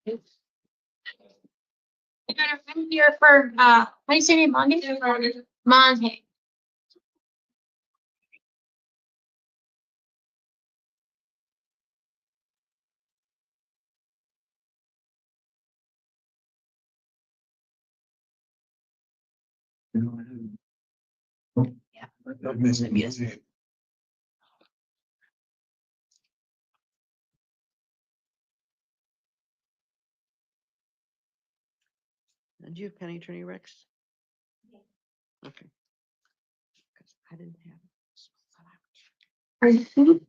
I'm here for, how do you say your name, Mange? Mange. And you have County Attorney Rex? Okay. 'Cause I didn't have it.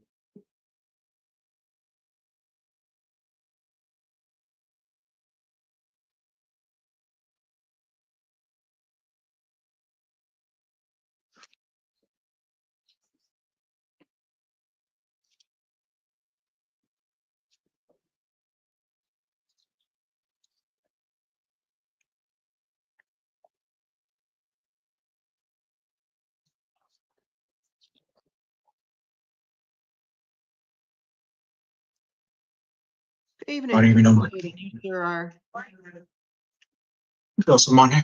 Good evening. Good evening. There are Someone here.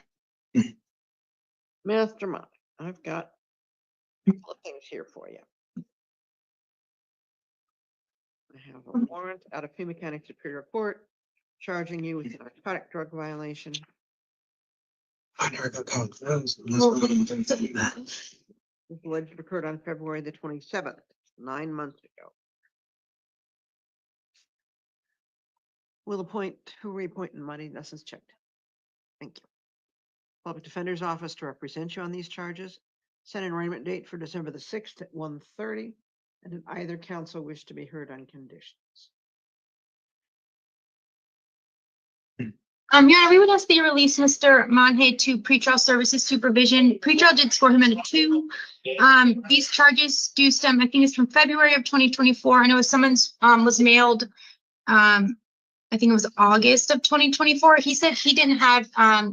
Mr. Monk. I've got a couple of things here for you. I have a warrant out of Pima County Superior Court charging you with a narcotic drug violation. I never got caught. This alleged occurred on February the 27th, 9 months ago. Will reappoint and money license checked. Thank you. Public Defender's Office to represent you on these charges. Set an arraignment date for December the 6th at 1:30. And did either counsel wish to be heard on conditions? Your Honor, we would ask that you release Mr. Mange to pretrial services supervision. Pretrial did score him at a 2. These charges do stem, I think it's from February of 2024. I know a summons was mailed, I think it was August of 2024. He said he didn't have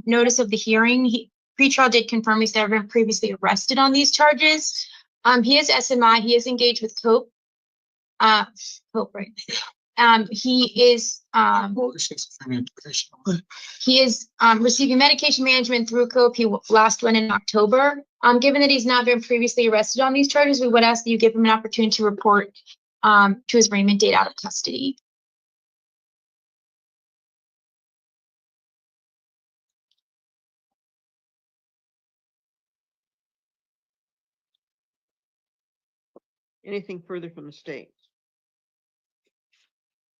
notice of the hearing. Pretrial did confirm he's never been previously arrested on these charges. He is SMI. He is engaged with COPE. COPE, right? He is receiving medication management through COPE. He last went in October. Given that he's not been previously arrested on these charges, we would ask that you give him an opportunity to report to his arraignment date out of custody. Anything further from the state?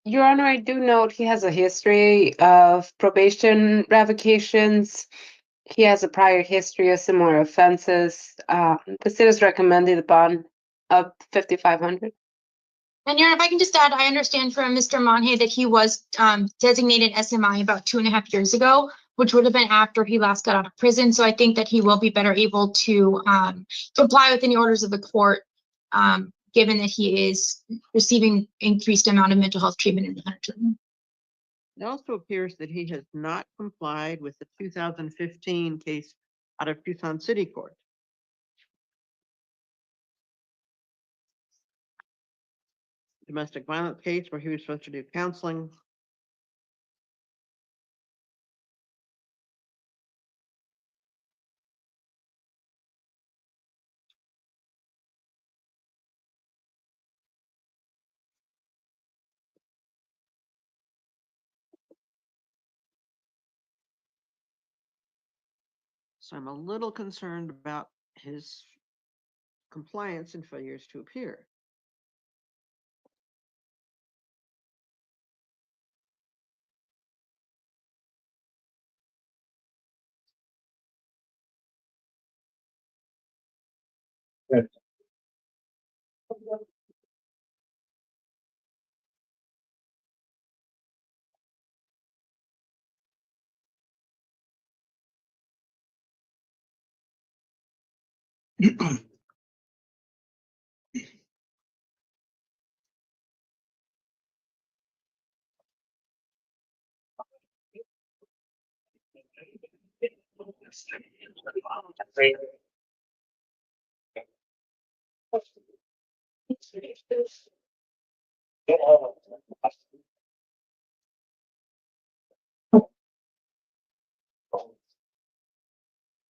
Your Honor, I do note he has a history of probation revocations. He has a prior history of similar offenses. The state has recommended a bond of $5,500. And Your Honor, if I can just add, I understand from Mr. Mange that he was designated SMI about 2.5 years ago, which would have been after he last got out of prison. So I think that he will be better able to comply with any orders of the court, given that he is receiving increased amount of mental health treatment in the country. It also appears that he has not complied with the 2015 case out of Tucson City Court. Domestic violence case where he was supposed to do counseling. So I'm a little concerned about his compliance and failures to appear.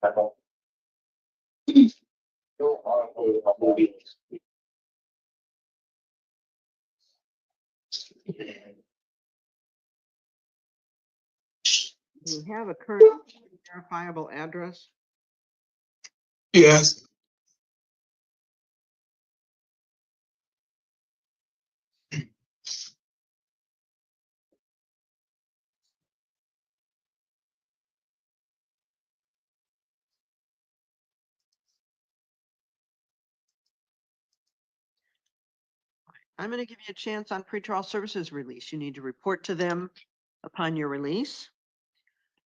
Do you have a current verifiable address? Yes. I'm going to give you a chance on pretrial services release. You need to report to them upon your release.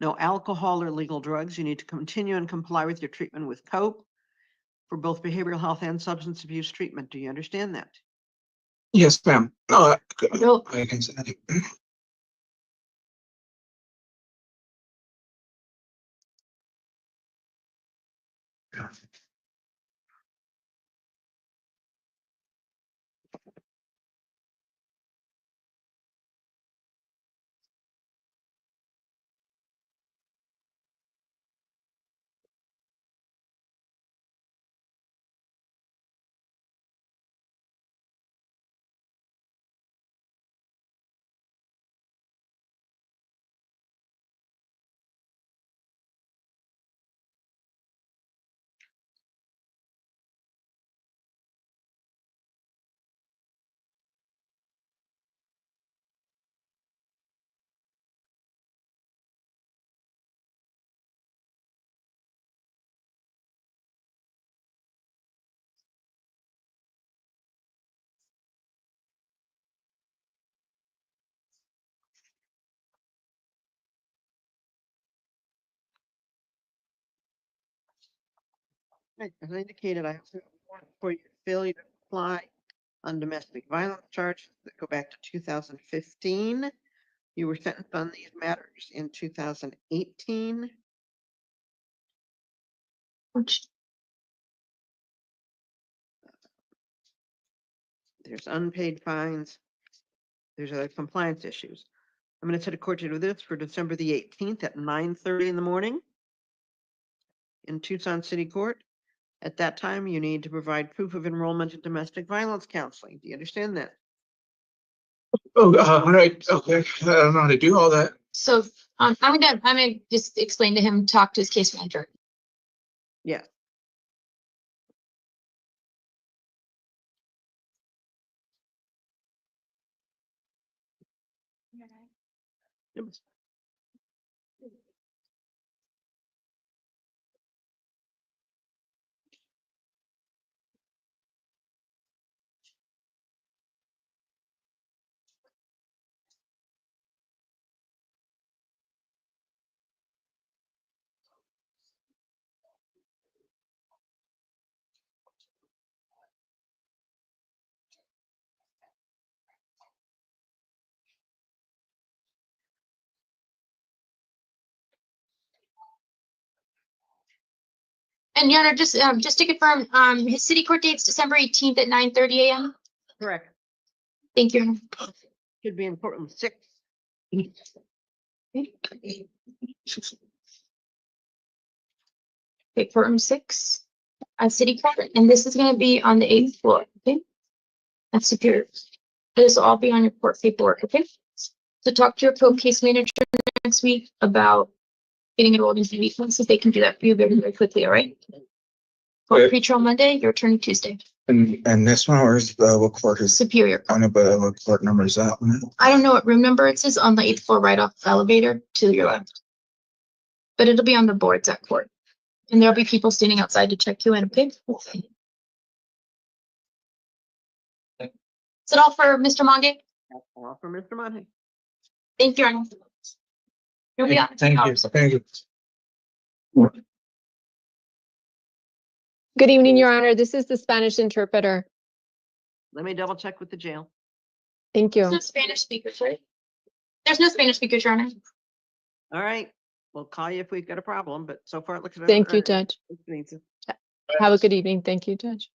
No alcohol or legal drugs. You need to continue and comply with your treatment with COPE for both behavioral health and substance abuse treatment. Do you understand that? Yes, ma'am. No, No. I can send it. Right, as I indicated, I also warrant for your failure to comply on domestic violence charges that go back to 2015. You were sentenced on these matters in 2018. There's unpaid fines. There's other compliance issues. I'm going to set a court date of this for December the 18th at 9:30 in the morning in Tucson City Court. At that time, you need to provide proof of enrollment in domestic violence counseling. Do you understand that? Oh, all right. Okay. I don't know how to do all that. So, I'm gonna just explain to him, talk to his case manager. Yeah. Yep. And Your Honor, just to confirm, his city court date's December 18th at 9:30 a.m. Correct. Thank you, Your Honor. Should be in courtroom 6. Okay, courtroom 6, city court, and this is gonna be on the 8th floor, okay? That's Superior. This will all be on your court paperwork, okay? So talk to your case manager next week about getting enrolled into weekends, if they can do that for you very, very quickly, all right? For Okay. pretrial Monday, your attorney Tuesday, And this one, or is what court is Superior. on it, but what court number is that one? I don't know what room number it says on the 8th floor, right off the elevator to your left. But it'll be on the boards at court. And there'll be people standing outside to check you in, okay? Is that all for Mr. Mange? That's all for Mr. Monte. Thank you, Your Honor. You'll be on. Thank you. Thank you. Good evening, Your Honor. This is the Spanish interpreter. Let me double check with the jail. Thank There's you. no Spanish speakers, right? There's no Spanish speakers, Your Honor. All right. We'll call you if we've got a problem, but so far it looks. Thank you, Judge. Judge. Have a good evening. Thank you, Judge.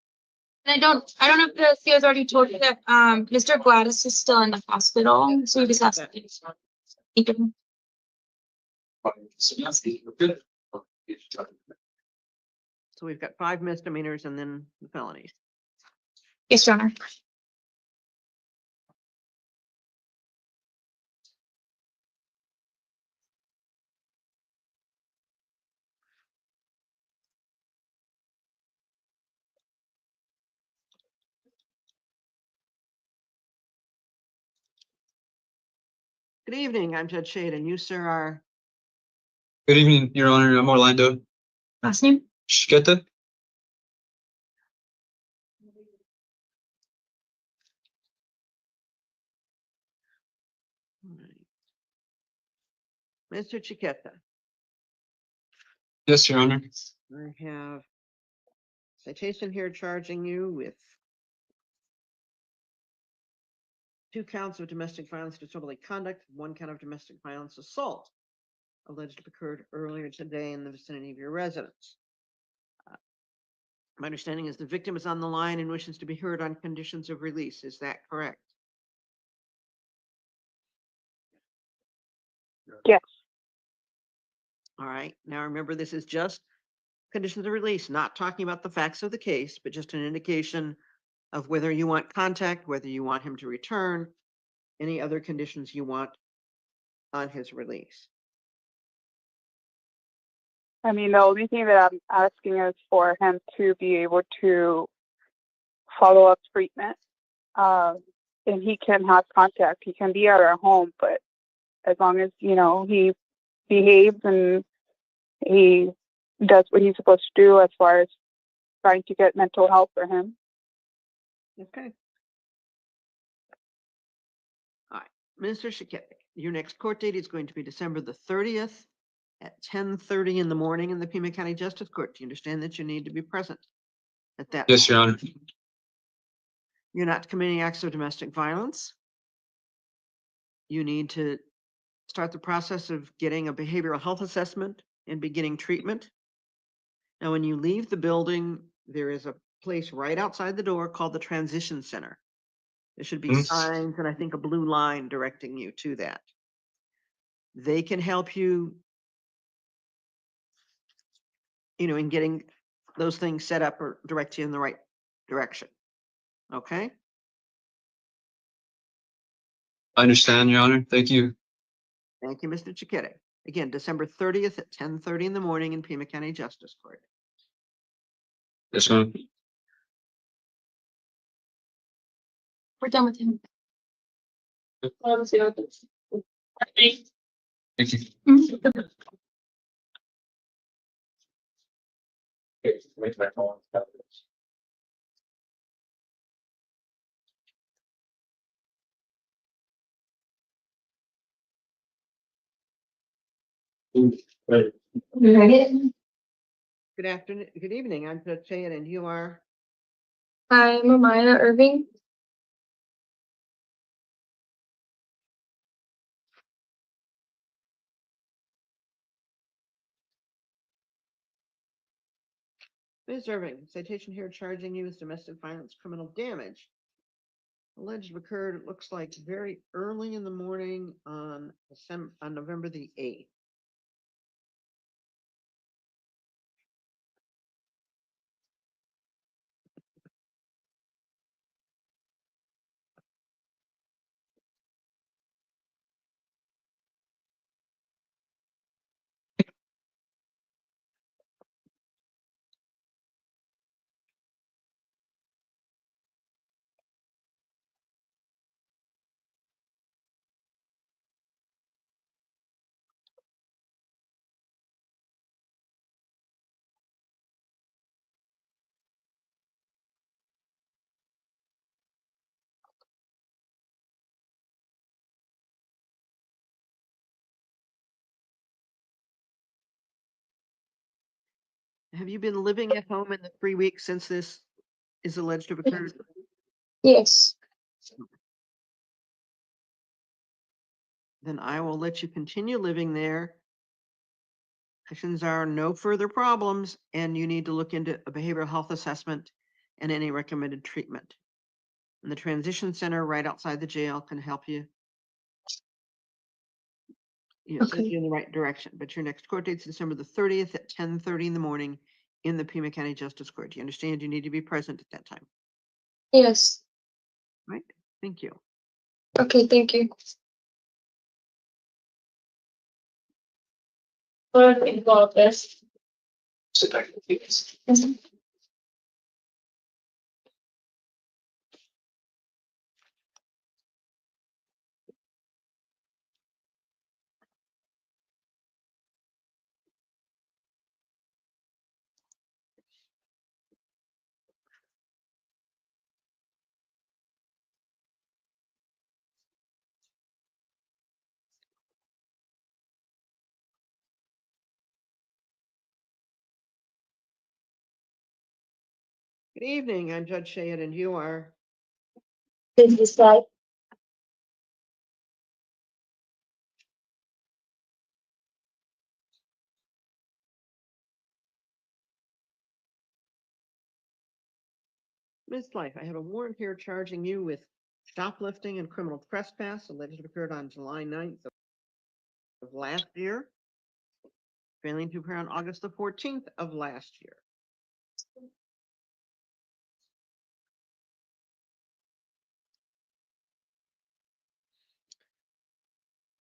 And I don't know if the CO's already told you that, Mr. Gladys is still in the hospital, so we just have to. Thank you. So we've got 5 misdemeanors and then the felonies. Yes, Your Honor. Good evening, I'm Judge Shade, and you, sir, are Good evening, Your Honor. I'm Orlando. Last name? Chetta. Mr. Chetta. Yes, Your Honor. I have citation here charging you with 2 counts of domestic violence disorderly conduct, 1 count of domestic violence assault, alleged to have occurred earlier today in the vicinity of your residence. My understanding is the victim is on the line and wishes to be heard on conditions of release. Is that correct? Yes. All right. Now remember, this is just conditions of release, not talking about the facts of the case, but just an indication of whether you want contact, whether you want him to return, any other conditions you want on his release. I mean, the only thing that I'm asking is for him to be able to follow up treatment. And he can have contact. He can be at our home, but as long as, you know, he behaves and he does what he's supposed to do as far as trying to get mental health for him. Okay. All right. Mr. Chetta, your next court date is going to be December the 30th at 10:30 in the morning in the Pima County Justice Court. Do you understand that you need to be present at that? Yes, Your Honor. You're not committing acts of domestic violence. You need to start the process of getting a behavioral health assessment and beginning treatment. Now, when you leave the building, there is a place right outside the door called the Transition Center. There should be signs and I think a blue line directing you to that. They can help you, you know, in getting those things set up or direct you in the right direction. Okay? I understand, Your Honor. Thank you. Thank you, Mr. Chetta. Again, December 30th at 10:30 in the morning in Pima County Justice Court. Yes, Your Honor. We're done with him. Thank you. Mhm. Good afternoon, good evening. I'm Judge Cheyenne and you are? I'm Amaya Irving. Ms. Irving, citation here charging you with domestic violence criminal damage. Alleged occurred, it looks like very early in the morning on November the 8th. Have you been living at home in the 3 weeks since this is alleged to have occurred? Yes. Then I will let you continue living there. Conditions are no further problems, and you need to look into a behavioral health assessment and any recommended treatment. And the transition center right outside the jail can help you. Send Okay. you in the right direction. But your next court date's December the 30th at 10:30 in the morning in the Pima County Justice Court. Do you understand you need to be present at that time? Yes. Right? Thank you. Okay, thank you. What do you think about this? Sit back, please. Good evening. I'm Judge Chetta, and you are. This slide. Ms. Life, I have a warrant here charging you with shoplifting and criminal trespass alleged to have occurred on July 9th of last year, failing to appear on August the 14th of last year.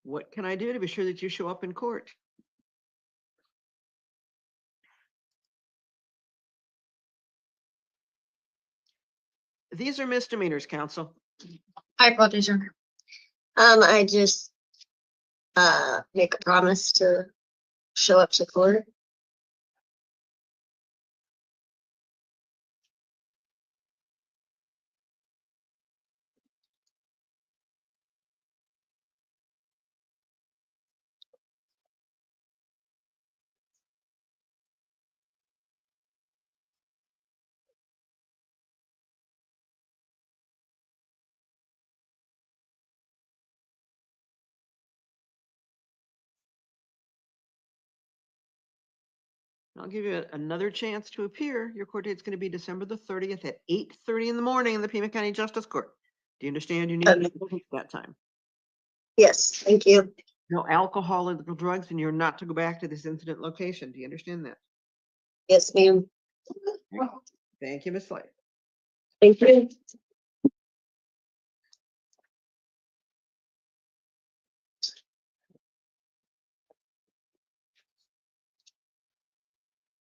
What can I do to be sure that you show up in court? These are misdemeanors, counsel. I apologize, Your Honor. I just make a promise to show up to court. I'll give you another chance to appear. Your court date's going to be December the 30th at 8:30 in the morning in the Pima County Justice Court. Do you understand you need to be present at that time? Yes, thank you. No alcohol, illegal drugs, and you're not to go back to this incident location. Do you understand that? Yes, ma'am. Thank you, Ms. Light. Thank you.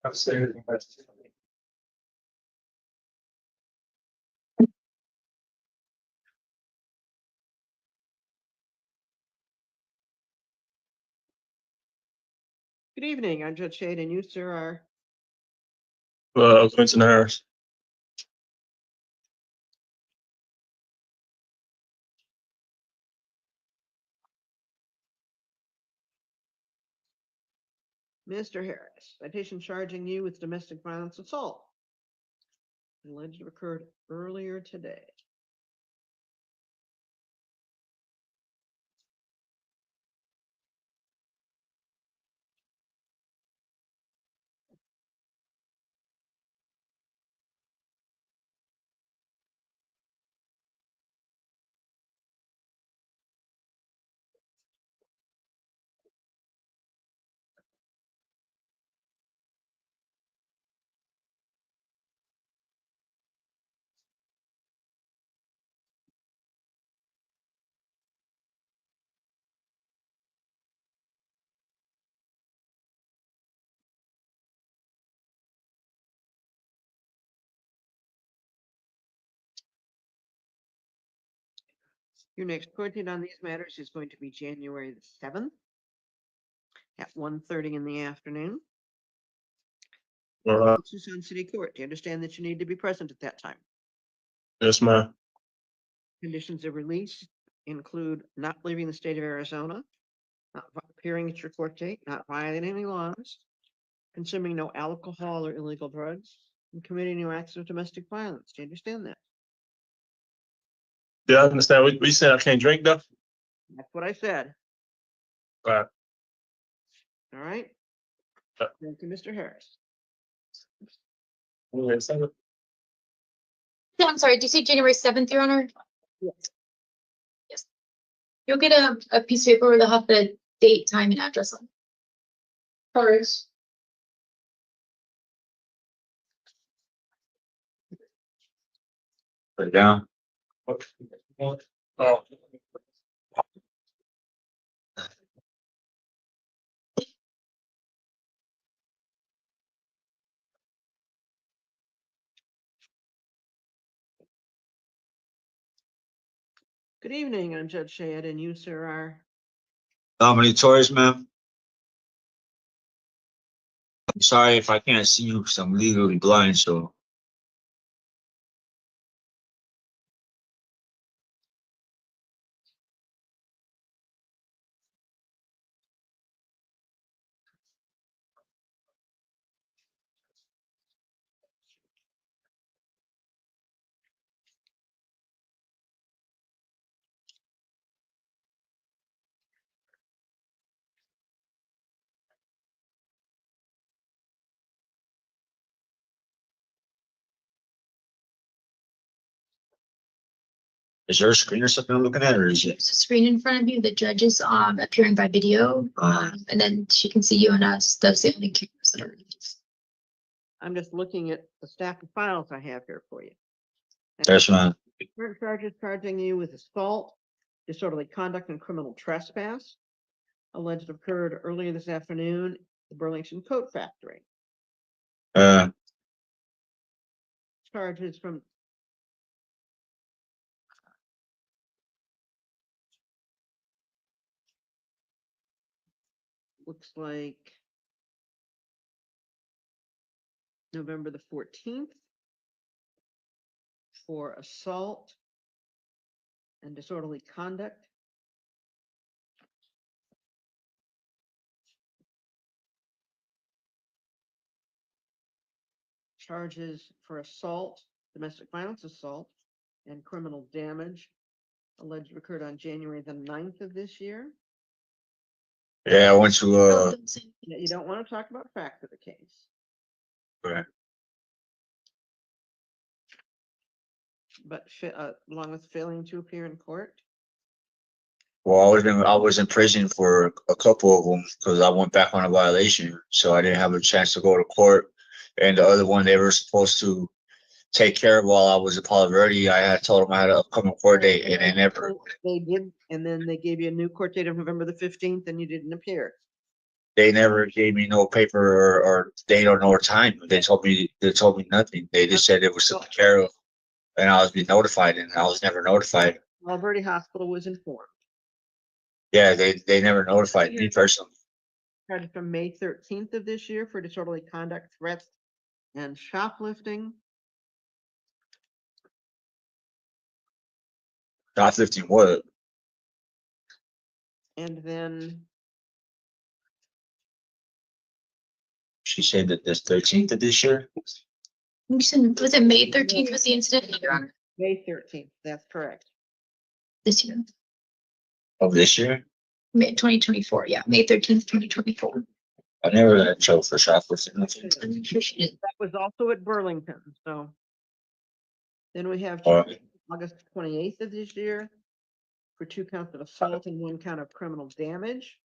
Upstairs. Good evening. I'm Judge Shade, and you, sir, are. Quentin Harris. Mr. Harris, citation charging you with domestic violence assault. Alleged to have occurred earlier today. Your next court date on these matters is going to be January the 7th at 1:30 in the afternoon. Tucson City Court. Do you understand that you need to be present at that time? Yes, ma'am. Conditions of release include not leaving the state of Arizona, not appearing at your court date, not violating any laws, consuming no alcohol or illegal drugs, and committing no acts of domestic violence. Do you understand that? Yeah, I understand. We said I can't drink though. That's what I said. Right. All right. Thank you, Mr. Harris. Yeah, I'm sorry, did you say January 7th, Your Honor? Yes. Yes. You'll get a piece of paper where they'll have the date, time, and address on. First. Put it down. Oh, Good evening, I'm Judge Chetta, and you, sir, are. Dominic Torres, ma'am. I'm sorry if I can't see you because I'm legally blind, so. Is there a screen or something I'm looking at, or is it? There's a screen in front of you. The judge is appearing by video, and then she can see you and us. That's the only cameras that are. I'm just looking at the stack of files I have here for you. Yes, ma'am. Current charges charging you with assault, disorderly conduct, and criminal trespass. Alleged occurred earlier this afternoon at the Burlington Coat Factory. Charges from looks like November the 14th for assault and disorderly conduct. Charges for assault, domestic violence assault, and criminal damage alleged occurred on January the 9th of this year. Yeah, I went to, You don't want to talk about facts of the case. right. But along with failing to appear in court. Well, I was in prison for a couple of them because I went back on a violation, so I didn't have a chance to go to court. And the other one they were supposed to take care of while I was at Palo Verde, I had told them I had an upcoming court date, and they never. They did, and then they gave you a new court date of November the 15th, and you didn't appear. They never gave me no paper or date or no time. They told me nothing. They just said it was taken care of, and I was being notified, and I was never notified. Palo Verde Hospital was informed. Yeah, they never notified me personally. Charged from May 13th of this year for disorderly conduct, threats, and shoplifting. Shoplifting what? And then She said that this 13th of this year. Was it May 13th was the incident, Your Honor? May 13th, that's correct. This year, Of this year? May 2024. Yeah, May 13th, 2024. I never got in trouble for shoplifting. I'm sure she did. That was also at Burlington, so. Then we have Oh. August 28th of this year for 2 counts of assault and 1 count of criminal damage.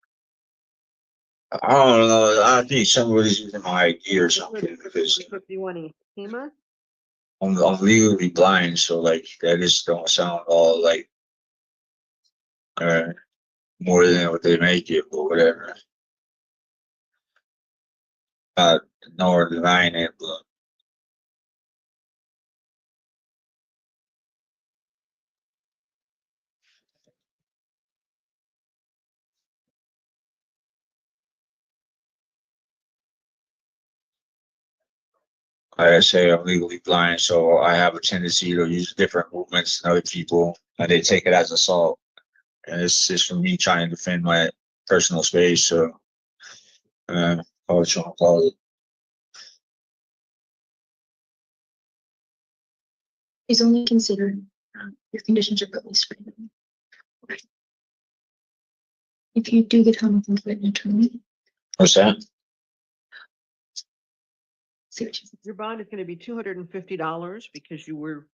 I don't know. I think somebody's using my ID or something because 51 East Pima. I'm legally blind, so like that just don't sound all like more than what they make it or whatever. Not nor denying it, but like I say, I'm legally blind, so I have a tendency to use different movements than other people, and they take it as assault. And it's just for me trying to defend my personal space. So, call it what you want to call it. He's only considered your conditions are released for him. If you do get home with an attorney, What's that? see what you think. Your bond is going to be $250 because you were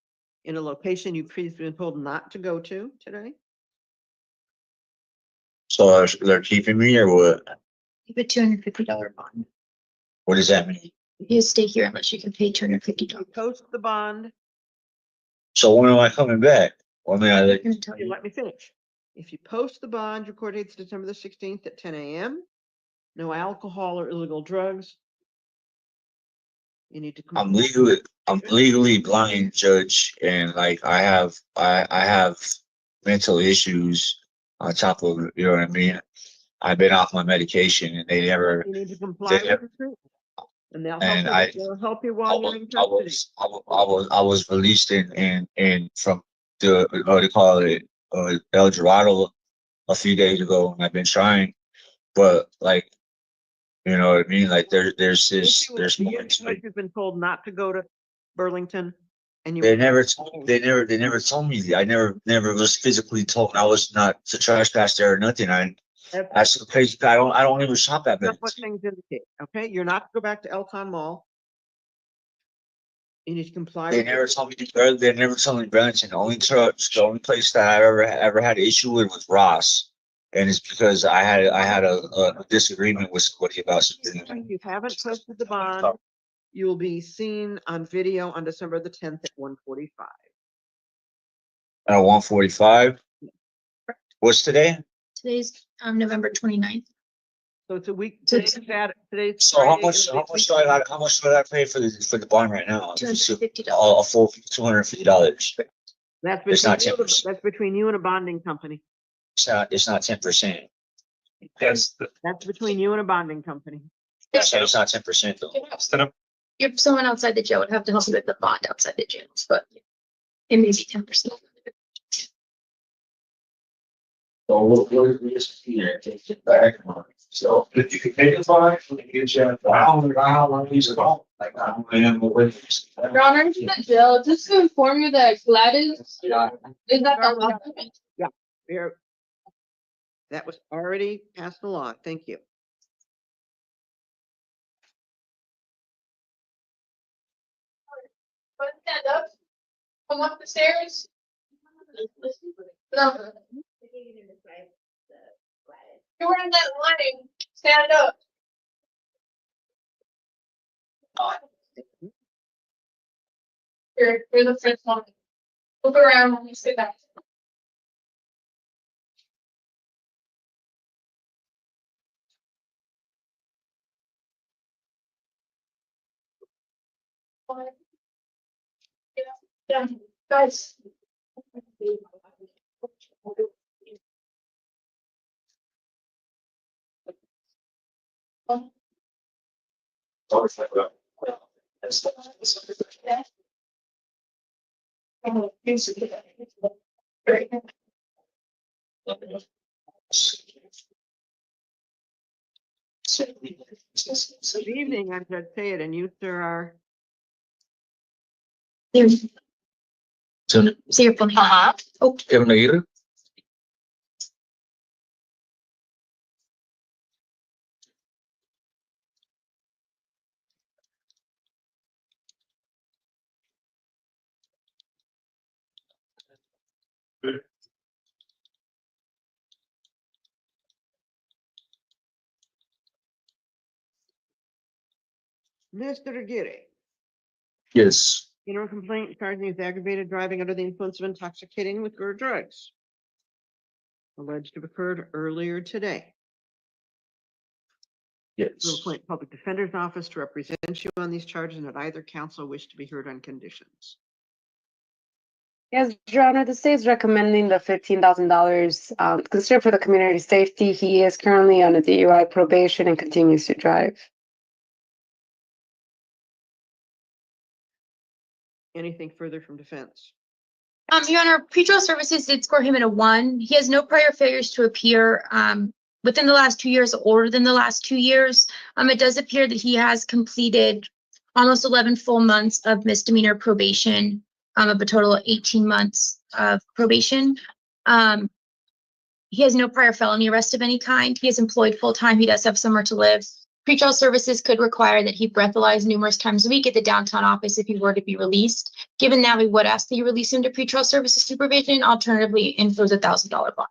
in a location you previously been told not to go to today. So they're keeping me or what? Keep a $250 bond. What does that mean? You stay here unless you can pay $250. You post the bond So when am I coming back? I mean, I'm gonna tell Okay, you. let me finish. If you post the bond, your court date's December the 16th at 10 a.m. No alcohol or illegal drugs. You need to. I'm legally blind, Judge, and like I have mental issues on top of it, you know what I mean? I've been off my medication and they never, You need to comply they with the truth. And and I they'll help you I while you're was, in I custody. I was released in from the, what they call it, El Dorado a few days ago, and I've been trying, but like, you know what I mean? Like there's more to it. You've been told not to go to Burlington and you. They never told me. I never was physically told I was not to trespass there or nothing. That's the place. I don't even shop at That's what Burlington. things indicate, okay? You're not to go back to Elton Mall. You need to comply. They with never told me to Burlington. They never told me Burlington. The only place that I ever had an issue with was Ross, and it's because I had a disagreement with somebody about something. If you haven't posted the bond, you will be seen on video on December the 10th at 1:45. At 1:45. What's today? Today's November 29th. So it's a week. Today's- Today's. So how Friday, much? it'll How be much do how much do I pay for the bond right now? $250. A full $250. That's It's not between you, 10%. that's between you and a bonding company. It's not 10%. That's That's between you and a bonding company. So it's not 10% though. If someone outside the jail would have to help you with the bond outside the jails, but it may be 10%. So we'll just here, take it back. So if you could take it by, we can get you, how long is it all? Like, I don't know what. Your Honor, to the jail, just to inform you that Gladys is not the. Here. That was already passed along. Thank you. Stand up, come up the stairs. No. You're in that line, stand up. You're the first one. Look around when you say that. Yeah, guys. Good evening, I'm Judge Chetta, and you, sir, are. See your phone. Oh, Mr. Aguirre, Yes. general complaint charging you with aggravated driving under the influence of intoxicating liquor or drugs. Alleged to have occurred earlier today. We'll Yes. appoint public defender's office to represent you on these charges and that either counsel wish to be heard on conditions. Yes, Your Honor, the state is recommending the $15,000 considered for the community safety. He is currently on a DUI probation and continues to drive. Anything further from defense? Your Honor, pretrial services did score him at a 1. He has no prior failures to appear within the last 2 years, older than the last 2 years. It does appear that he has completed almost 11 full months of misdemeanor probation, of a total of 18 months of probation. He has no prior felony arrest of any kind. He is employed full-time. He does have somewhere to live. Pretrial services could require that he breathalyze numerous times a week at the downtown office if he were to be released. Given that, we would ask that you release him to pretrial services supervision, alternatively impose a $1,000 bond.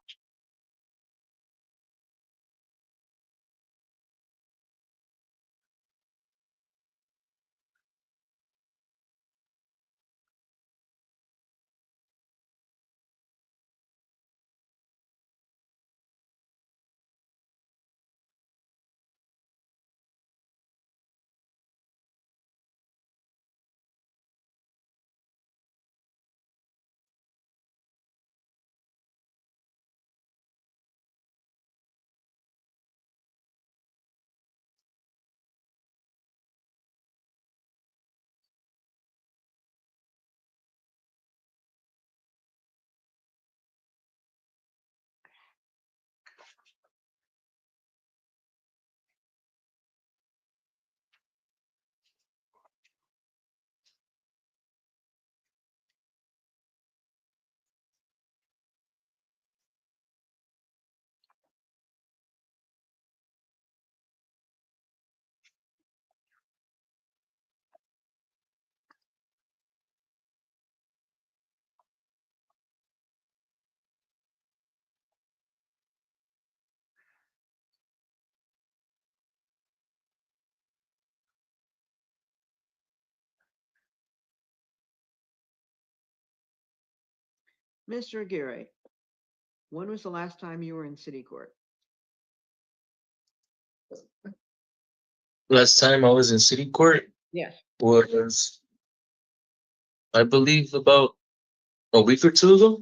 Mr. Aguirre, when was the last time you were in city court? Last time I was in city court Yes. was, I believe, about a week or two ago.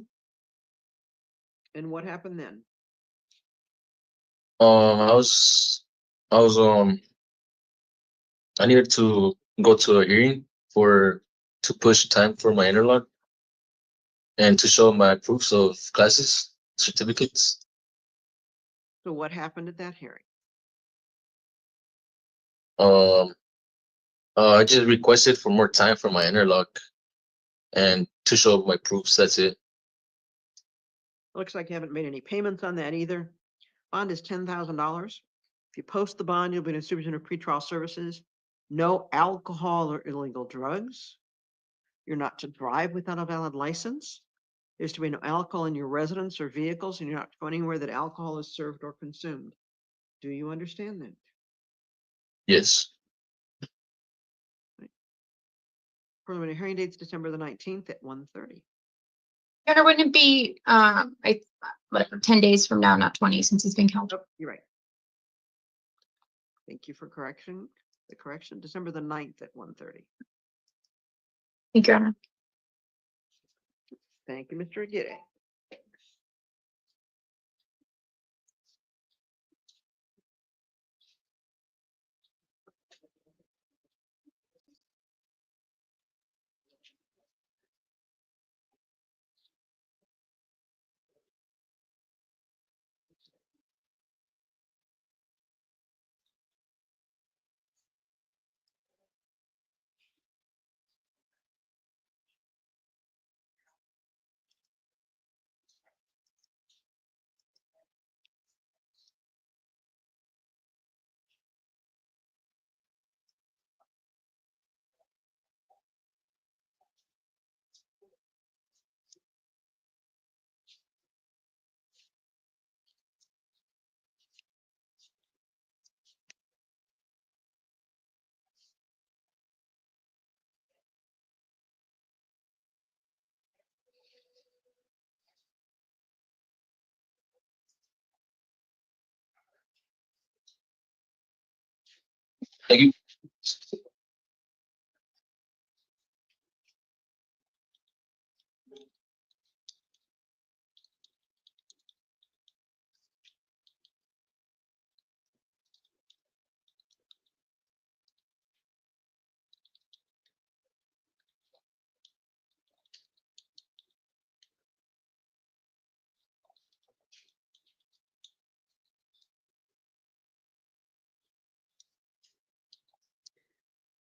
And what happened then? I was, I was, I needed to go to a hearing to push time for my interlock and to show my proofs of classes, certificates. So what happened at that hearing? Um, I just requested for more time for my interlock and to show my proofs. That's it. Looks like you haven't made any payments on that either. Bond is $10,000. If you post the bond, you'll be in a supervision of pretrial services. No alcohol or illegal drugs. You're not to drive without a valid license. There's to be no alcohol in your residence or vehicles, and you're not to go anywhere that alcohol is served or consumed. Do you understand that? Yes. Preliminary hearing date's December the 19th at 1:30. Your Honor, wouldn't it be, whatever, 10 days from now, not 20, since he's been counted? Oh, you're right. Thank you for correction. The correction, December the 9th at 1:30. Thank you, Your Honor. Thank you, Mr. Aguirre. Thank you.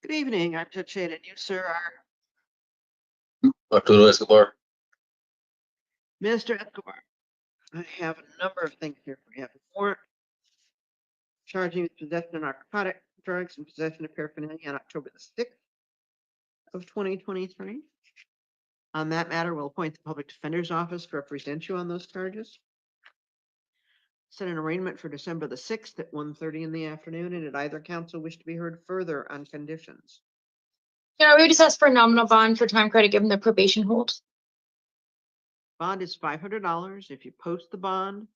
Good evening. I'm Judge Chetta, and you, sir, are Arturo Escobar. Mr. Escobar. I have a number of things here for you. I have a warrant charging with possession of narcotic drugs and possession of paraphernalia on October the 6th of 2023. On that matter, we'll appoint the public defender's office to represent you on those charges. Set an arraignment for December the 6th at 1:30 in the afternoon, and did either counsel wish to be heard further on conditions? Your Honor, we would just ask for a nominal bond for time credit given the probation hold. Bond is $500. If you post the bond,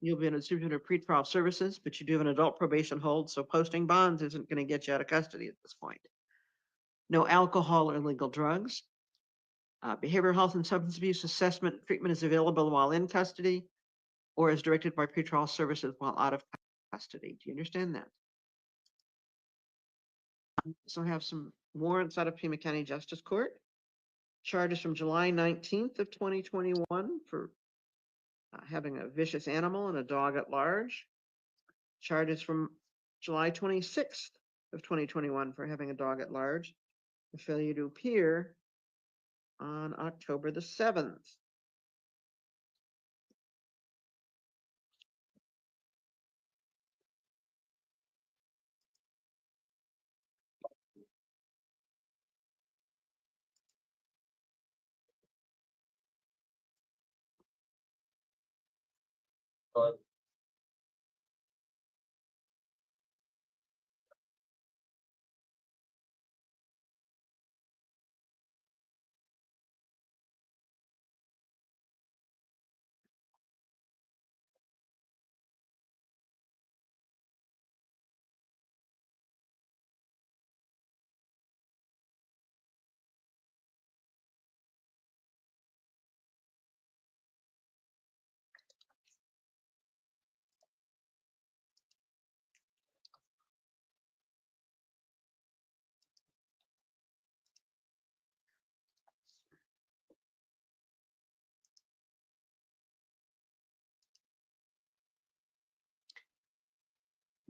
you'll be in a supervision of pretrial services, but you do have an adult probation hold, so posting bonds isn't going to get you out of custody at this point. No alcohol or illegal drugs. Behavioral health and substance abuse assessment and treatment is available while in custody or as directed by pretrial services while out of custody. Do you understand that? So have some warrants out of Pima County Justice Court. Charges from July 19th of 2021 for having a vicious animal and a dog at large. Charges from July 26th of 2021 for having a dog at large. The failure to appear on October the 7th.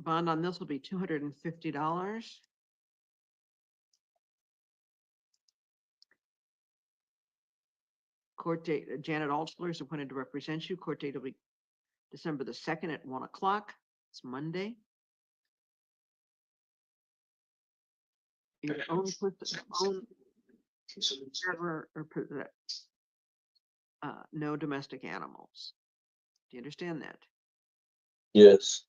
Bond on this will be $250. Court date, Janet Altsler is appointed to represent you. Court date will be December the 2nd at 1 o'clock. It's Monday. Your own, server or no domestic animals. Do you understand that? Yes.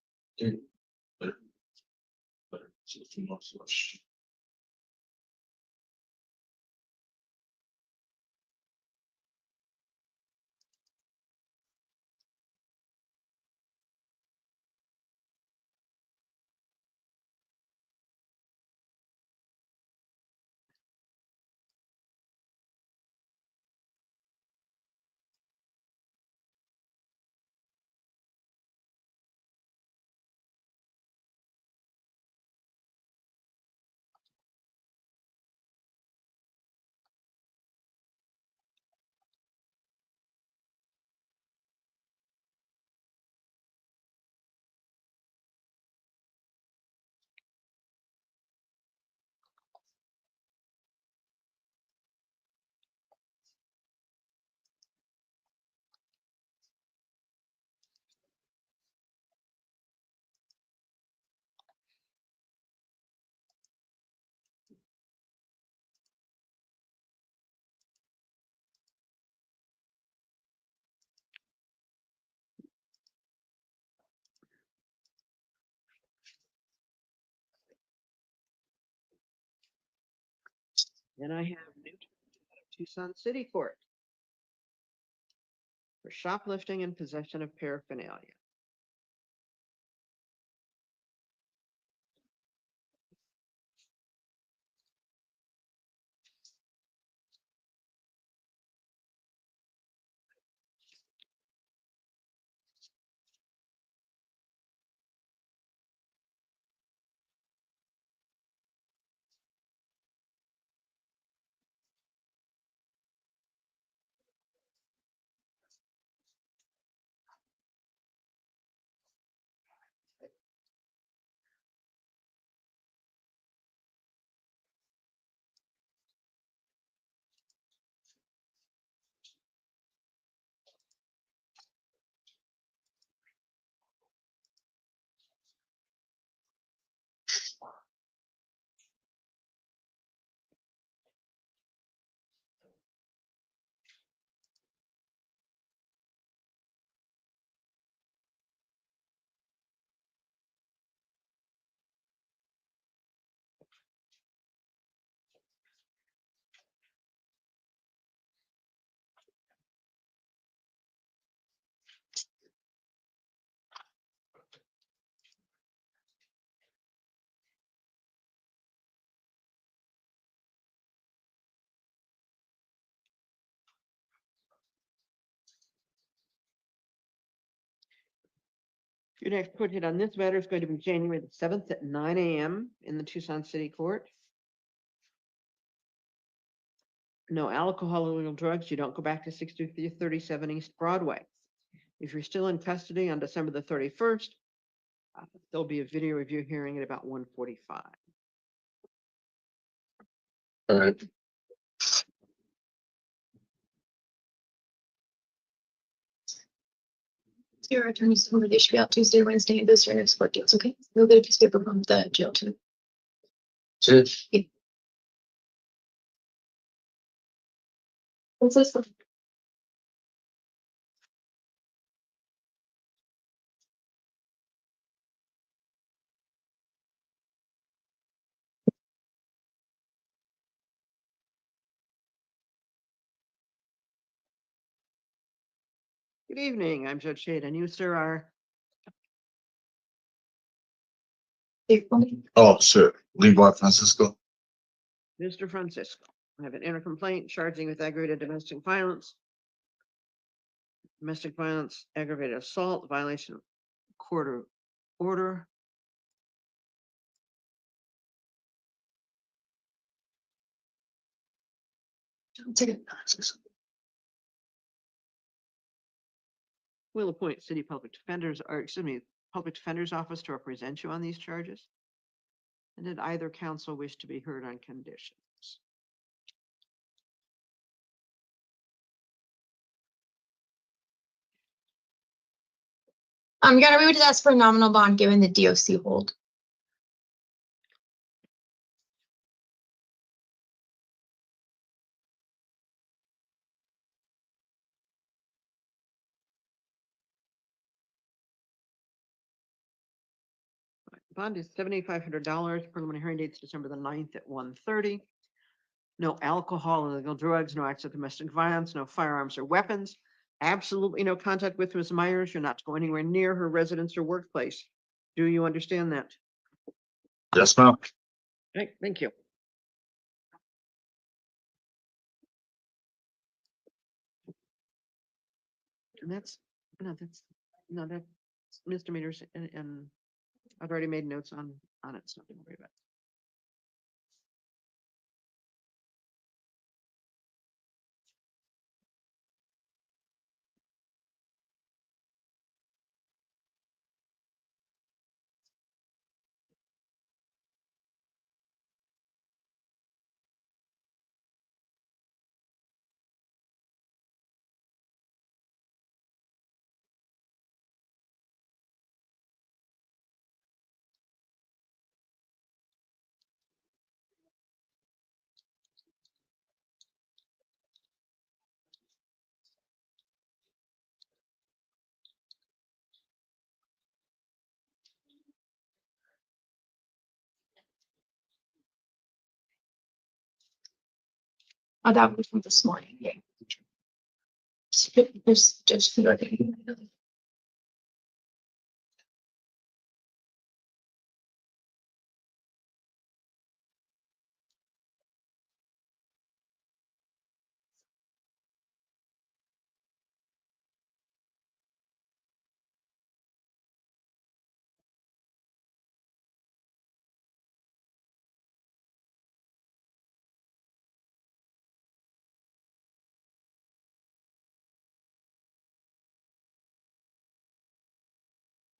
Then I have Tucson City Court for shoplifting and possession of paraphernalia. Your next court date on this matter is going to be January the 7th at 9 a.m. in the Tucson City Court. No alcohol, illegal drugs. You don't go back to 6337 East Broadway. If you're still in custody on December the 31st, there'll be a video review hearing at about 1:45. All right. Your attorney's over. They should be out Tuesday, Wednesday, and those are your next court dates, okay? We'll get a piece of paper from the jail too. Cheers. What's this? Good evening. I'm Judge Chetta, and you, sir, are Oh, sure. Levi Francisco. Mr. Francisco. I have an inner complaint charging with aggravated domestic violence, aggravated assault, violation of court order. Will appoint city public defenders, or excuse me, Public Defender's Office to represent you on these charges? And did either counsel wish to be heard on conditions? Your Honor, we would ask for a nominal bond given the DOC hold. Bond is $7,500. Preliminary hearing date's December the 9th at 1:30. No alcohol, illegal drugs, no acts of domestic violence, no firearms or weapons. Absolutely no contact with Ms. Myers. You're not to go anywhere near her residence or workplace. Do you understand that? Yes, ma'am. Okay, thank you. And that's misdemeanors and I've already made notes on it, so don't worry about it. Oh, that was from this morning, yeah. There's just.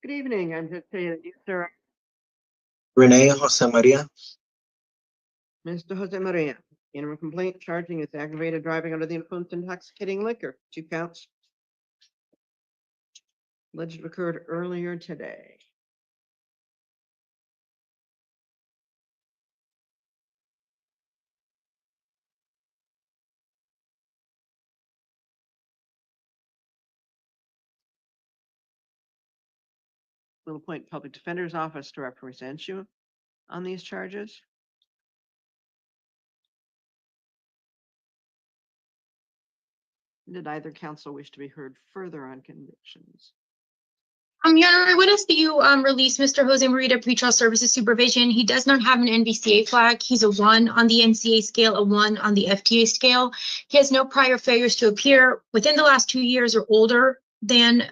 Good evening. I'm just saying that you, sir, Renee Jose Maria. Mr. Jose Maria, in a complaint charging is aggravated driving under the influence of intoxicating liquor. 2 counts. Alleged occurred earlier today. We'll appoint Public Defender's Office to represent you on these charges. Did either counsel wish to be heard further on convictions? Your Honor, I would ask that you release Mr. Jose Maria to pretrial services supervision. He does not have an NVCA flag. He's a 1 on the NCA scale, a 1 on the FTA scale. He has no prior failures to appear within the last 2 years or older than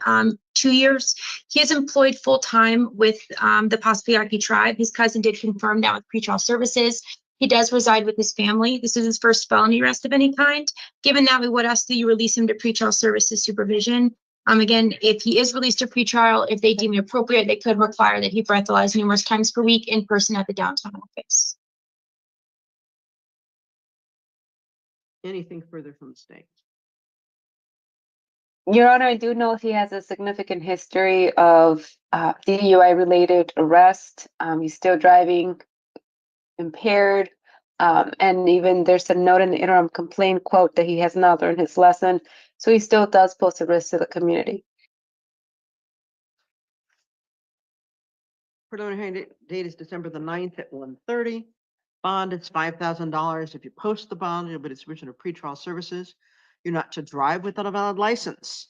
2 years. He is employed full-time with the Paspeaki tribe. His cousin did confirm that with pretrial services. He does reside with his family. This is his first felony arrest of any kind. Given that, we would ask that you release him to pretrial services supervision. Again, if he is released to pretrial, if they deem it appropriate, they could require that he breathalyze numerous times per week in person at the downtown office. Anything further from the state? Your Honor, I do know he has a significant history of DUI-related arrest. He's still driving impaired. And even there's a note in the interim complaint quote that he has not learned his lesson. So he still does pose a risk to the community. Preliminary date is December the 9th at 1:30. Bond is $5,000. If you post the bond, but it's written of pretrial services, you're not to drive without a valid license.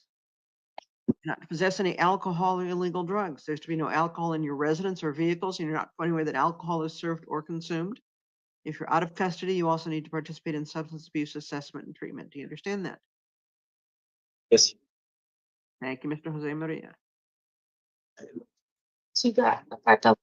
You're not to possess any alcohol or illegal drugs. There's to be no alcohol in your residence or vehicles, and you're not anywhere that alcohol is served or consumed. If you're out of custody, you also need to participate in substance abuse assessment and treatment. Do you understand that? Yes. Thank you, Mr. Jose Maria. So you got $5,000.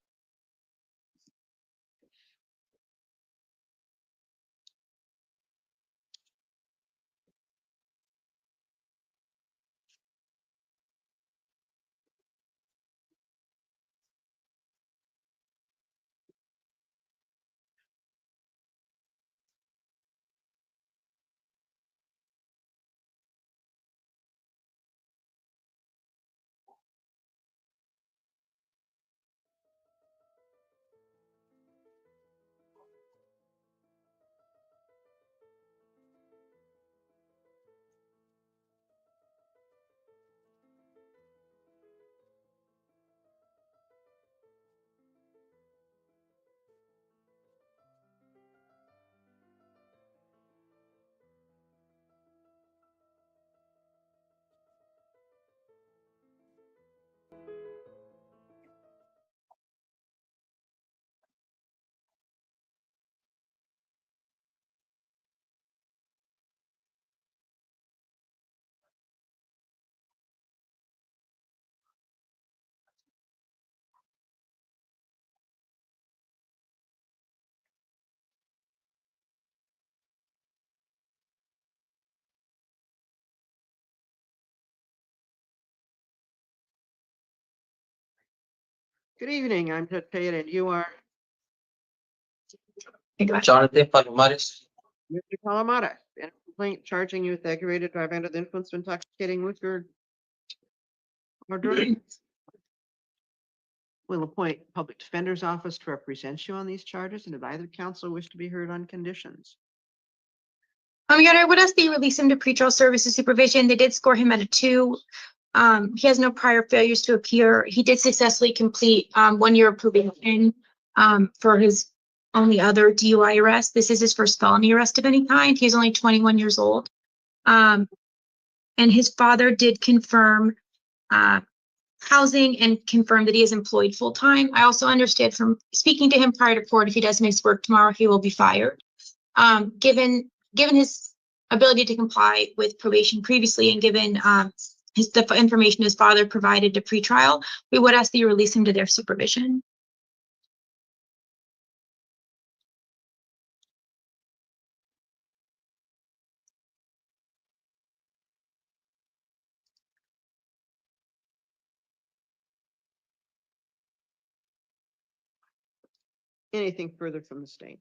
Good evening, I'm Judge Chetta, and you are Jonathan Palomares. Mr. Calamata. And a complaint charging you with aggravated driving under the influence of intoxicating liquor or drug. We'll appoint public defender's office to represent you on these charges, and if either counsel wish to be heard on conditions. Your Honor, I would ask that you release him to pretrial services supervision. They did score him at a 2. He has no prior failures to appear. He did successfully complete 1 year of probation for his only other DUI arrest. This is his first felony arrest of any kind. He's only 21 years old. And his father did confirm housing and confirm that he is employed full time. I also understand from speaking to him prior to court, if he does miss work tomorrow, he will be fired. Given his ability to comply with probation previously and given the information his father provided to pretrial, we would ask that you release him to their supervision. Anything further from the state?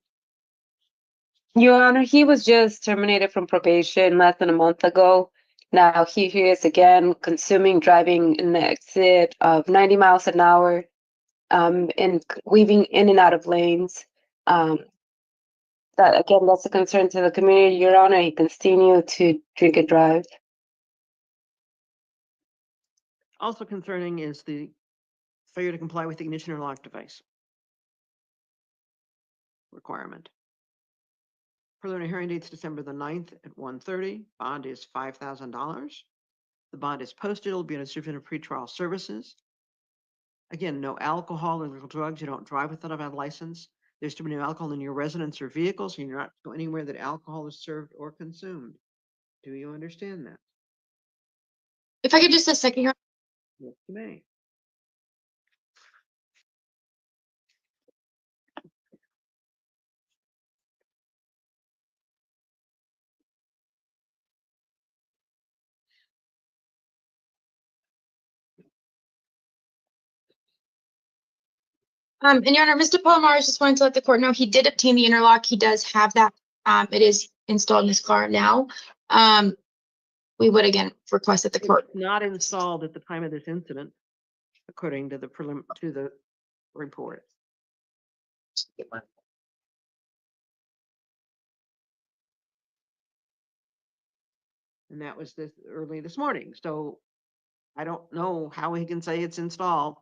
Your Honor, he was just terminated from probation less than a month ago. Now he is again consuming driving in the exit of 90 miles an hour, and weaving in and out of lanes. That's a concern to the community, Your Honor. He continue to drink and drive. Also concerning is the failure to comply with the ignition or lock device requirement. Preliminary hearing date's December the 9th at 1:30. Bond is $5,000. The bond is posted. It'll be in a certificate of pretrial services. Again, no alcohol and illegal drugs. You don't drive without a license. There's to be no alcohol in your residence or vehicles, and you're not to go anywhere that alcohol is served or consumed. Do you understand that? If I could just a second here. Yes, you may. And Your Honor, Mr. Palomares just wanted to let the court know he did obtain the interlock. He does have that. It is installed in his car now. We would again request that the court. It's not installed at the time of this incident, according to the report. And that was early this morning. So I don't know how he can say it's installed.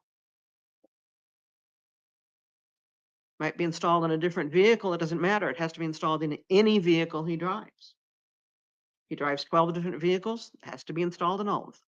Might be installed in a different vehicle. It doesn't matter. It has to be installed in any vehicle he drives. He drives 12 different vehicles. It has to be installed in all of them.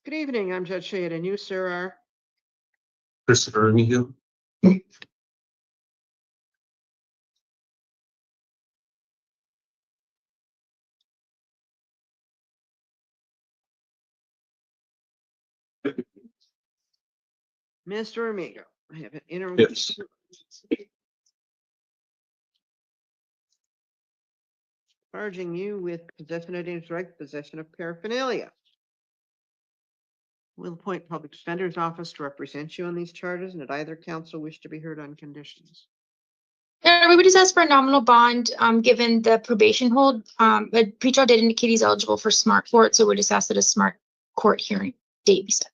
Good evening, I'm Judge Shade, and you, sir, are? Christopher Rigo. Mr. Amigo. I have an interim. Yes. Charging you with possession of dangerous drugs, possession of paraphernalia. We'll appoint public defender's office to represent you on these charges, and at either counsel wish to be heard on conditions. Yeah, we would just ask for a nominal bond, given the probation hold. But pretrial did indicate he's eligible for smart court, so we're just asked that a smart court hearing date be set.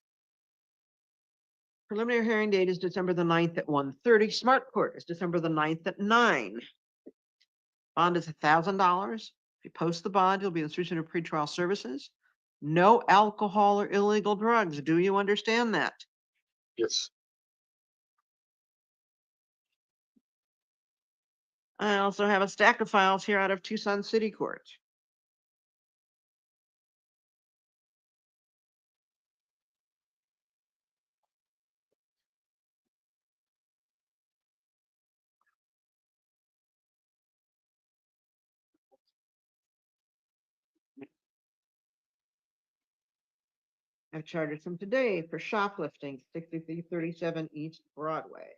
Preliminary hearing date is December the 9th at 1:30. Smart Court is December the 9th at 9. Bond is $1,000. If you post the bond, you'll be the subject of pretrial services. No alcohol or illegal drugs. Do you understand that? Yes. I also have a stack of files here out of Tucson City Court. I have charges from today for shoplifting, 6337 East Broadway.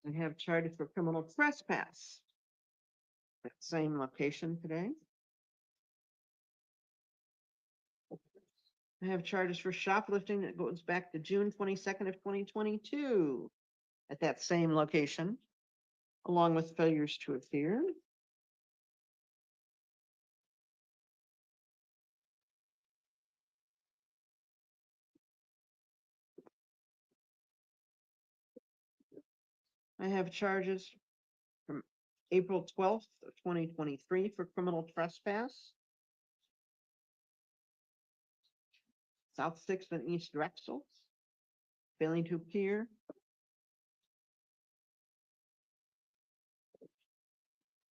I have charges for criminal trespass. That same location today. I have charges for shoplifting that goes back to June 22nd of 2022 at that same location, along with failures to appear. I have charges from April 12th of 2023 for criminal trespass. South 6th and East Drexel, failing to appear.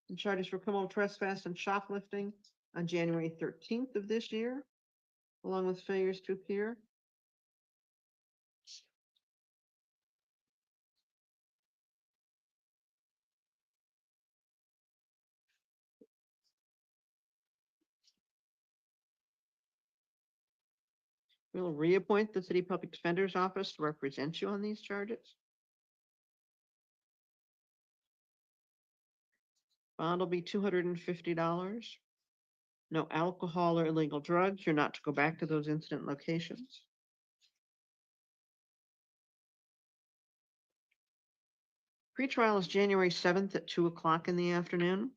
And charges for criminal trespass and shoplifting on January 13th of this year, along with failures to appear. We'll reappoint the City Public Defender's Office to represent you on these charges. Bond will be $250. No alcohol or illegal drugs. You're not to go back to those incident locations. Pretrial is January 7th at 2 o'clock in the afternoon.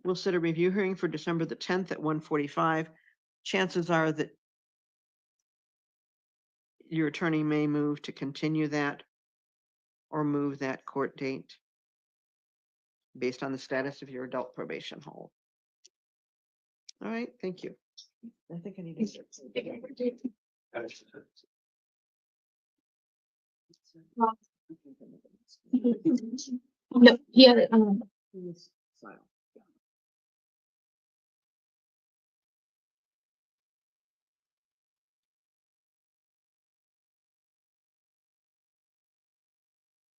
We'll set a review hearing for December the 10th at 1:45. Chances are that your attorney may move to continue that or move that court date based on the status of your adult probation hold. All right, thank you. I think I need to. No, yeah, File.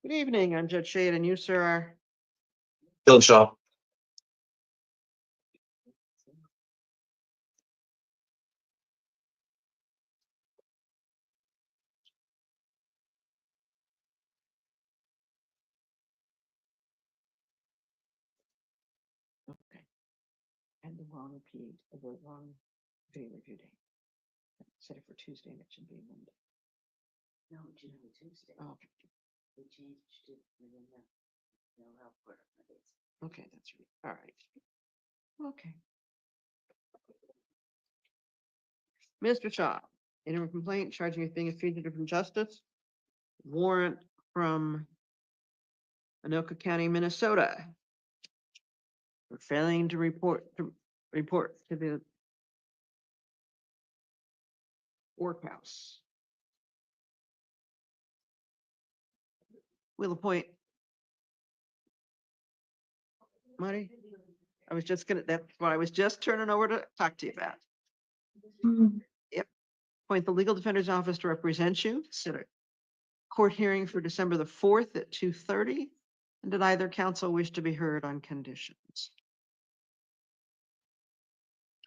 Good evening, I'm Judge Shade, and you, sir, are Bill Shaw. okay. And the wrong repeat of the wrong video review date. Set it for Tuesday, and it should be Monday. No, June Tuesday. Oh, We changed it. And then they'll help for Mondays. okay, that's right. All right. Okay. Mr. Shaw, interim complaint charging you with being a fugitive from justice. Warrant from Anoka County, Minnesota. For failing to report to the courthouse. We'll appoint Marty. I was just gonna, that's what I was just turning over to talk to you about. Appoint the Legal Defender's Office to represent you. Set a court hearing for December the 4th at 2:30. And did either counsel wish to be heard on conditions?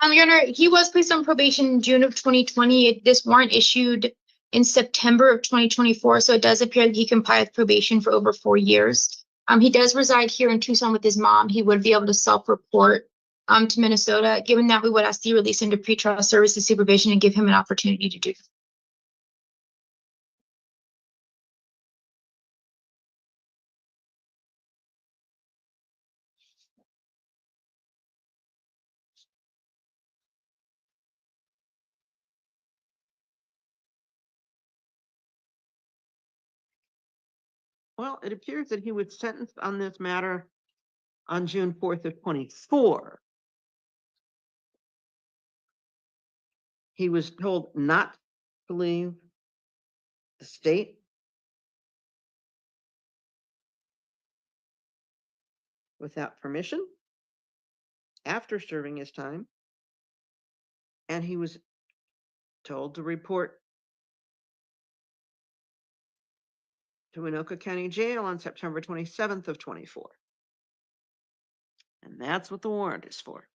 Your Honor, he was placed on probation in June of 2020. This warrant issued in September of 2024. So it does appear that he complied with probation for over 4 years. He does reside here in Tucson with his mom. He would be able to self-report to Minnesota. Given that, we would ask you release him to pretrial services supervision and give him an opportunity to do. Well, it appears that he was sentenced on this matter on June 4th of 24. He was told not to leave the state without permission after serving his time. And he was told to report to Anoka County Jail on September 27th of 24. And that's what the warrant is for.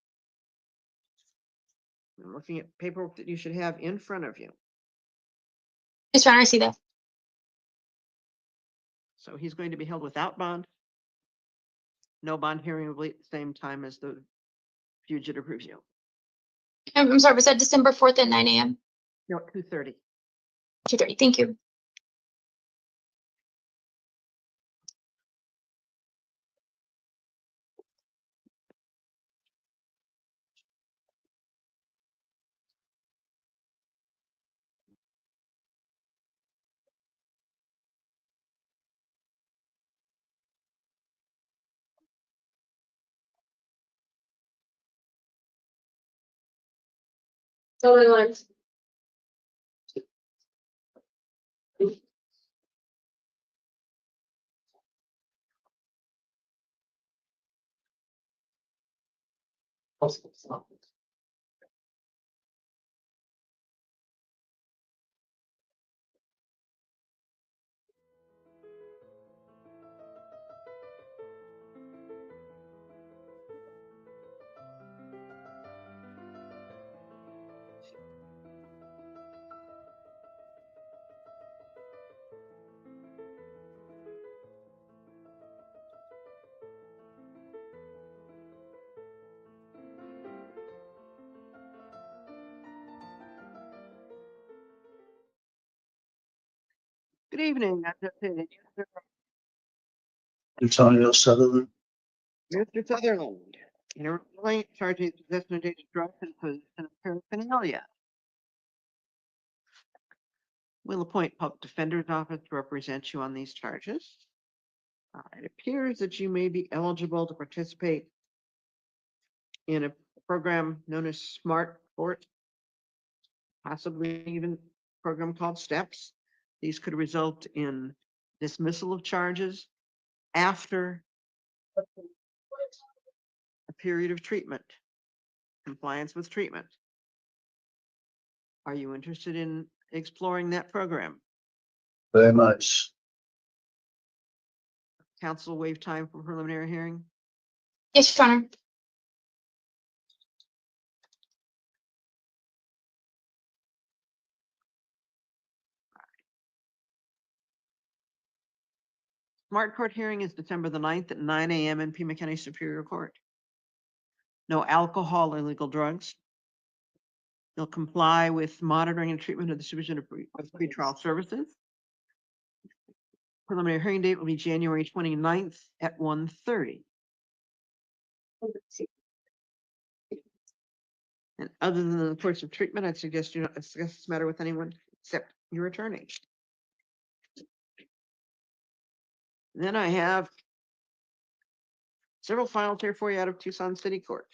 I'm looking at paperwork that you should have in front of you. Just trying to see that. So he's going to be held without bond. No bond hearing will be at the same time as the fugitive review. I'm sorry, was that December 4th at 9 a.m.? No, 2:30. 2:30. Thank you. Totally learned. Good evening. Antonio Sutherland. Mr. Sutherland, in a complaint charging possession of dangerous drugs and possession of paraphernalia. We'll appoint public defender's office to represent you on these charges. It appears that you may be eligible to participate in a program known as Smart Court, possibly even a program called STEPS. These could result in dismissal of charges after a period of treatment, compliance with treatment. Are you interested in exploring that program? Very much. Council waive time for preliminary hearing. Yes, Your Honor. Smart Court hearing is December the 9th at 9 a.m. in Pima County Superior Court. No alcohol, illegal drugs. You'll comply with monitoring and treatment of the supervision of pretrial services. Preliminary hearing date will be January 29th at 1:30. And other than the course of treatment, I'd suggest you not discuss this matter with anyone except your attorney. Then I have several files here for you out of Tucson City Court.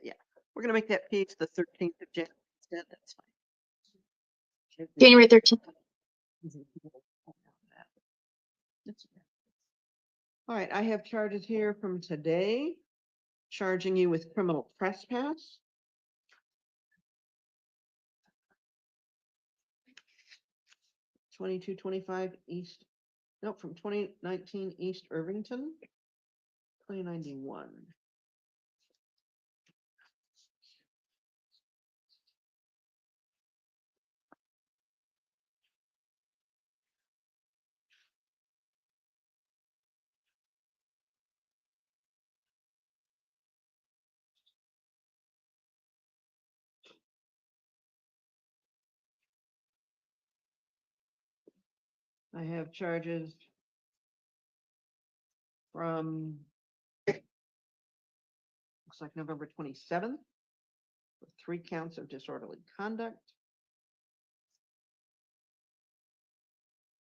Yeah, we're gonna make that piece the 13th of January instead. That's fine. January 13th. All right, I have charges here from today, charging you with criminal trespass. Twenty-two twenty-five East, nope, from 2019 East Irvington, 2091. I have charges from, looks like November 27th, with 3 counts of disorderly conduct.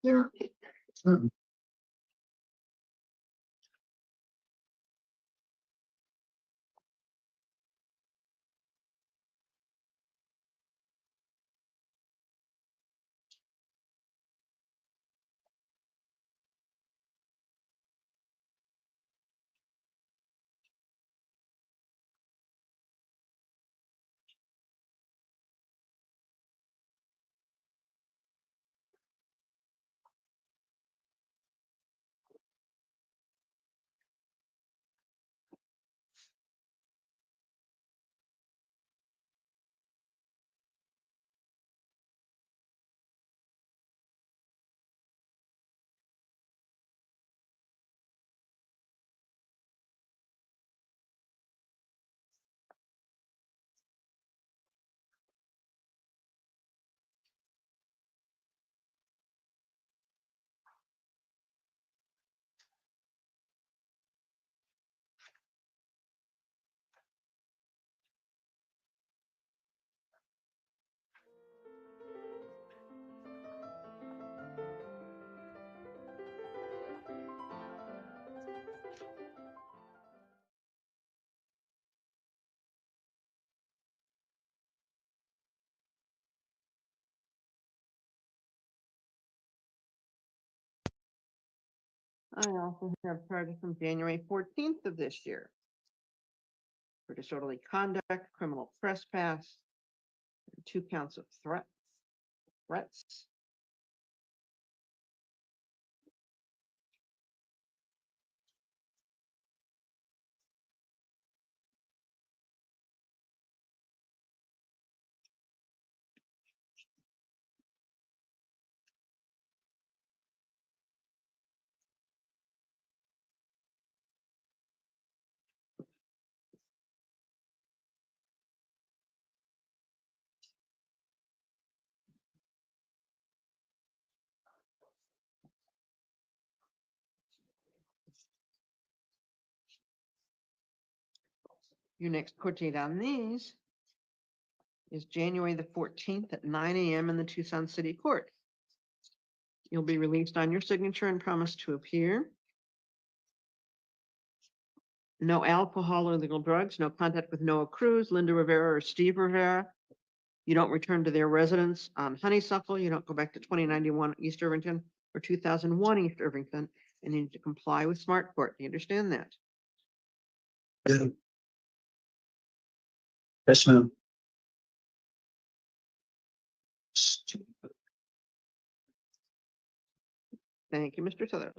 Yeah. I also have charges from January 14th of this year for disorderly conduct, criminal trespass, and 2 counts of threats. Your next court date on these is January the 14th at 9 a.m. in the Tucson City Court. You'll be released on your signature and promise to appear. No alcohol or illegal drugs, no contact with Noah Cruz, Linda Rivera, or Steve Rivera. You don't return to their residence on Honeysuckle. You don't go back to 2091 East Irvington or 2001 East Irvington, and you need to comply with Smart Court. Do you understand that? Yeah. Yes, ma'am. Thank you, Mr. Sutherland.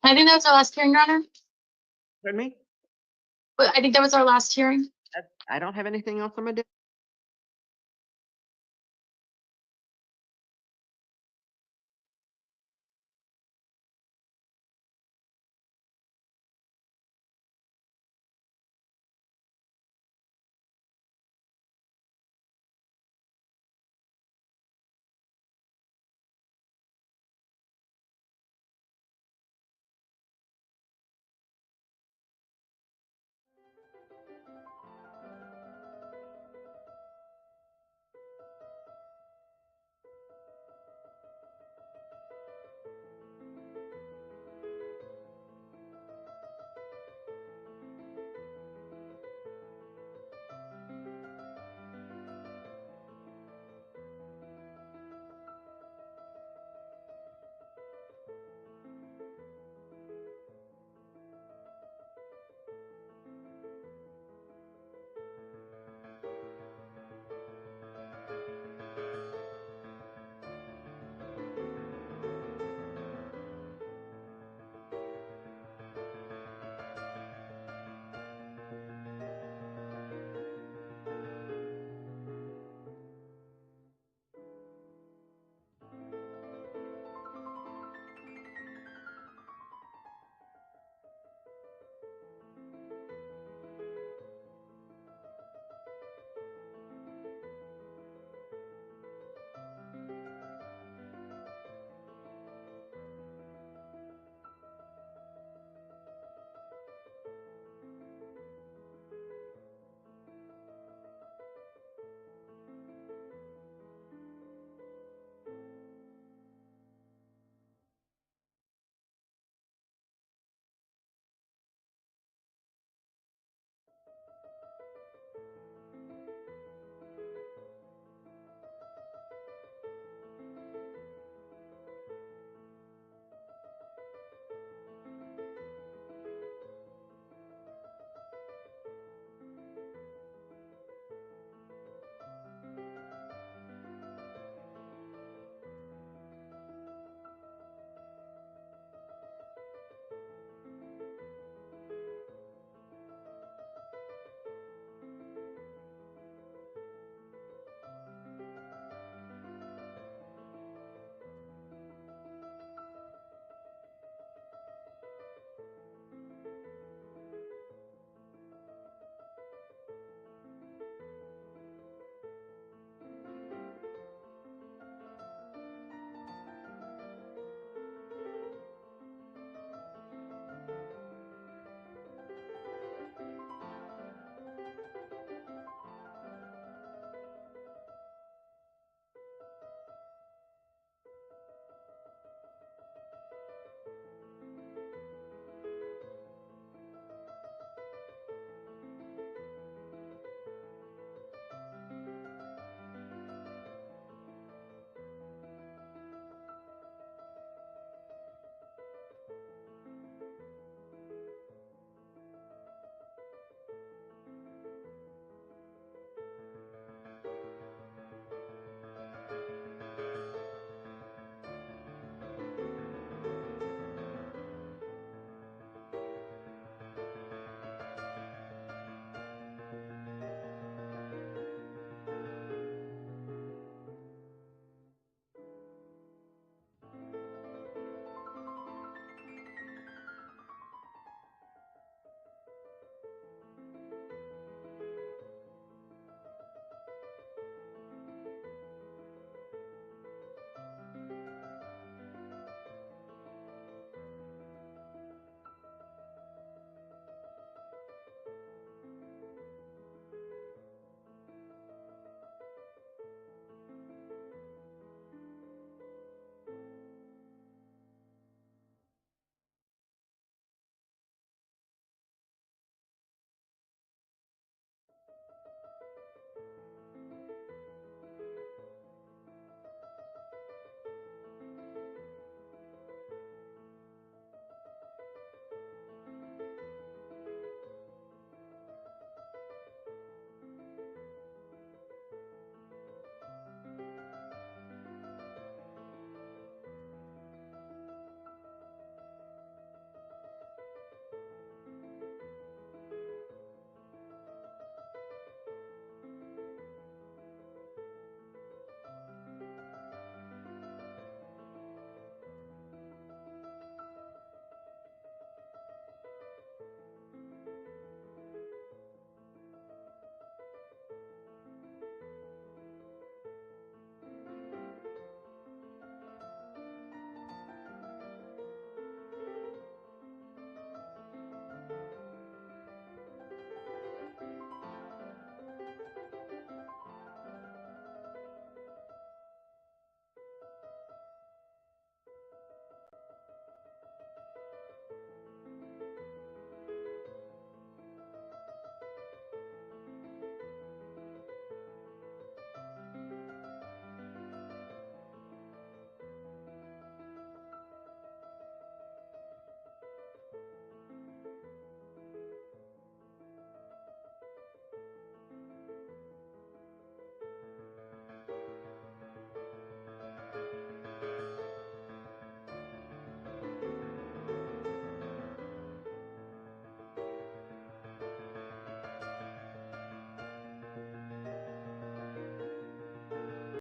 I think that was our last hearing, Your Honor. Pardon me? But I think that was our last hearing. I don't have anything else on my desk.